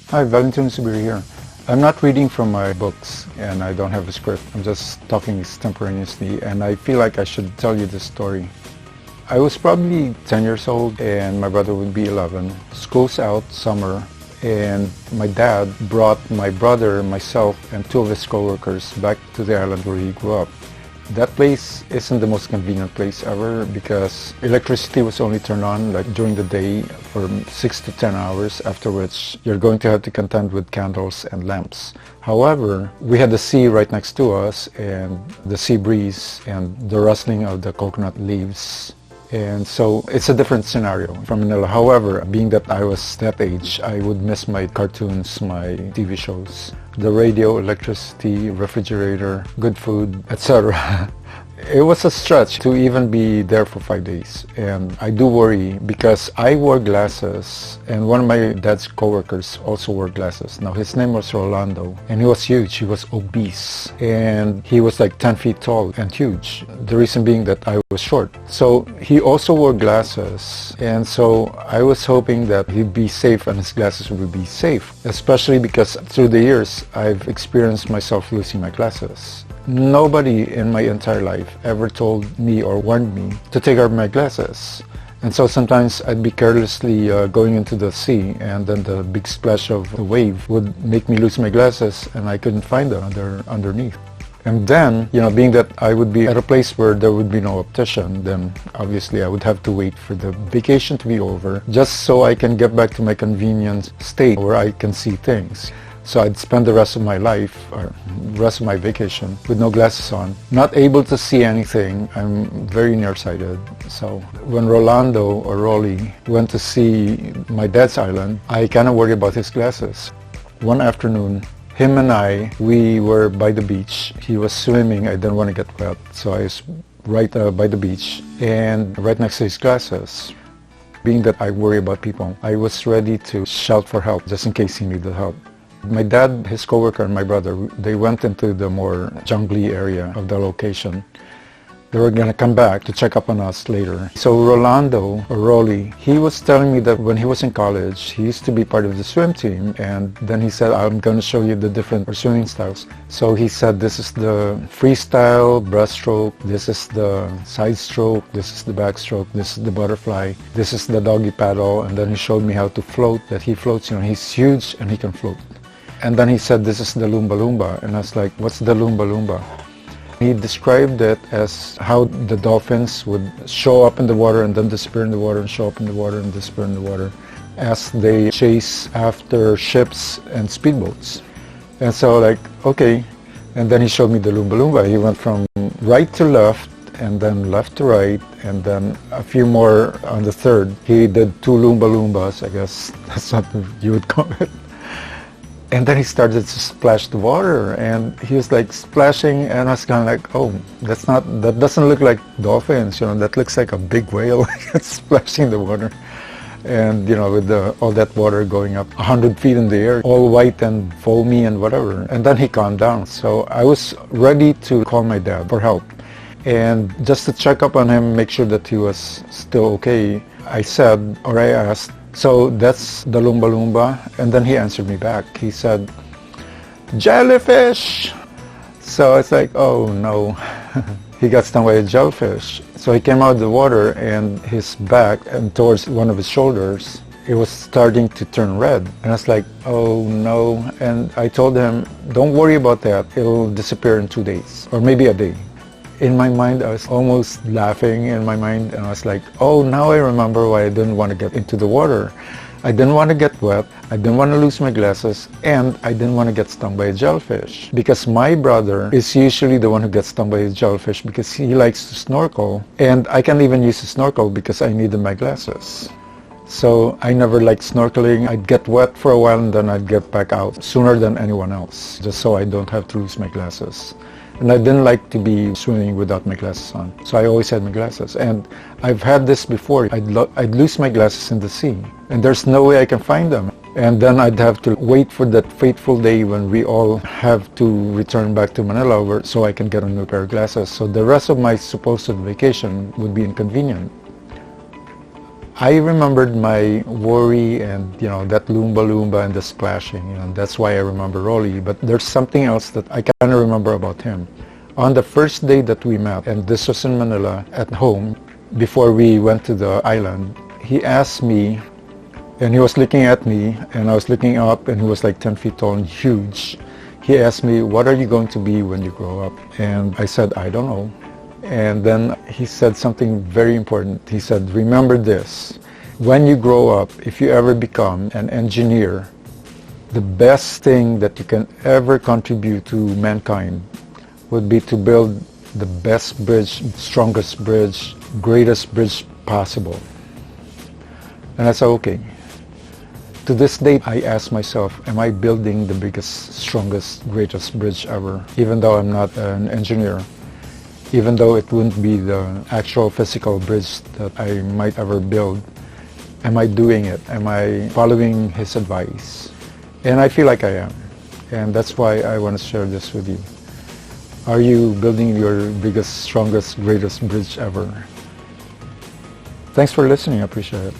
Hi, Valentino Zubiri here. I'm not reading from my books and I don't have a script. I'm just talking extemporaneously and I feel like I should tell you this story. I was probably 10 years old and my brother would be 11. School's out, summer, and my dad brought my brother, myself, and two of his co-workers back to the island where he grew up. That place isn't the most convenient place ever because electricity was only turned on like during the day for 6 to 10 hours, after which you're going to have to contend with candles and lamps. However, we had the sea right next to us and the sea breeze and the rustling of the coconut leaves. And so it's a different scenario from Manila. However, being that I was that age, I would miss my cartoons, my TV shows, the radio, electricity, refrigerator, good food, etc. It was a stretch to even be there for 5 days. And I do worry because I wore glasses and one of my dad's co-workers also wore glasses. Now his name was Rolando and he was huge, he was obese and he was like 10 feet tall and huge. The reason being that I was short. So he also wore glasses and so I was hoping that he'd be safe and his glasses would be safe, especially because through the years I've experienced myself losing my glasses. Nobody in my entire life ever told me or warned me to take out my glasses. And so sometimes I'd be carelessly going into the sea and then the big splash of the wave would make me lose my glasses and I couldn't find them underneath. And then, being that I would be at a place where there would be no optician, then obviously I would have to wait for the vacation to be over just so I can get back to my convenient state where I can see things. So I'd spend the rest of my life, or rest of my vacation, with no glasses on, not able to see anything. I'm very nearsighted. So when Rolando or Rolly went to see my dad's island, I kind of worried about his glasses. One afternoon, him and I, we were by the beach. He was swimming. I didn't want to get wet, so I was right by the beach and right next to his glasses. Being that I worry about people, I was ready to shout for help just in case he needed help. My dad, his co-worker, and my brother, they went into the more jungly area of the location. They were going to come back to check up on us later. So Rolando, or Rolly, he was telling me that when he was in college, he used to be part of the swim team. And then he said, I'm going to show you the different swimming styles. So he said, this is the freestyle breaststroke, this is the side stroke, this is the backstroke, this is the butterfly, this is the doggy paddle. And then he showed me how to float, that he floats, he's huge and he can float. And then he said, this is the Lumba Lumba. And I was like, what's the Lumba Lumba? He described it as how the dolphins would show up in the water and then disappear in the water and show up in the water and disappear in the water as they chase after ships and speedboats. And so like, okay. And then he showed me the Lumba Lumba. He went from right to left and then left to right and then a few more on the third. He did 2 Lumba Lumbas, I guess that's what you would call it. And then he started to splash the water and he was like splashing and I was kind of like, oh, that doesn't look like dolphins, that looks like a big whale splashing the water. And with all that water going up 100 feet in the air, all white and foamy and whatever. And then he calmed down. So I was ready to call my dad for help. And just to check up on him, make sure that he was still okay, I asked, so that's the Lumba Lumba, and then he answered me back. He said, jellyfish! So it's like, oh no, he got stung by a jellyfish. So he came out of the water and his back and towards one of his shoulders, it was starting to turn red. And I was like, oh no. And I told him, don't worry about that, it'll disappear in 2 days, or maybe a day. In my mind, I was almost laughing in my mind and I was like, oh, now I remember why I didn't want to get into the water. I didn't want to get wet, I didn't want to lose my glasses, and I didn't want to get stung by a jellyfish. Because my brother is usually the one who gets stung by a jellyfish because he likes to snorkel. And I can't even use a snorkel because I needed my glasses. So I never liked snorkeling. I'd get wet for a while and then I'd get back out sooner than anyone else, just so I don't have to lose my glasses. And I didn't like to be swimming without my glasses on. So I always had my glasses. And I've had this before. I'd lose my glasses in the sea. And there's no way I can find them. And then I'd have to wait for that fateful day when we all have to return back to Manila so I can get a new pair of glasses. So the rest of my supposed vacation would be inconvenient. I remembered my worry and, that Loomba Loomba and the splashing. That's why I remember Rolly. But there's something else that I kind of remember about him. On the first day that we met, and this was in Manila at home, before we went to the island, he asked me, and he was looking at me, and I was looking up, and he was like 10 feet tall and huge. He asked me, what are you going to be when you grow up? And I said, I don't know. And then he said something very important. He said, remember this, when you grow up, if you ever become an engineer, the best thing that you can ever contribute to mankind would be to build the best bridge, strongest bridge, greatest bridge possible. And I said, okay. To this day, I ask myself, am I building the biggest, strongest, greatest bridge ever? Even though I'm not an engineer, even though it wouldn't be the actual physical bridge that I might ever build, am I doing it? Am I following his advice? And I feel like I am. And that's why I want to share this with you. Are you building your biggest, strongest, greatest bridge ever? Thanks for listening. I appreciate it.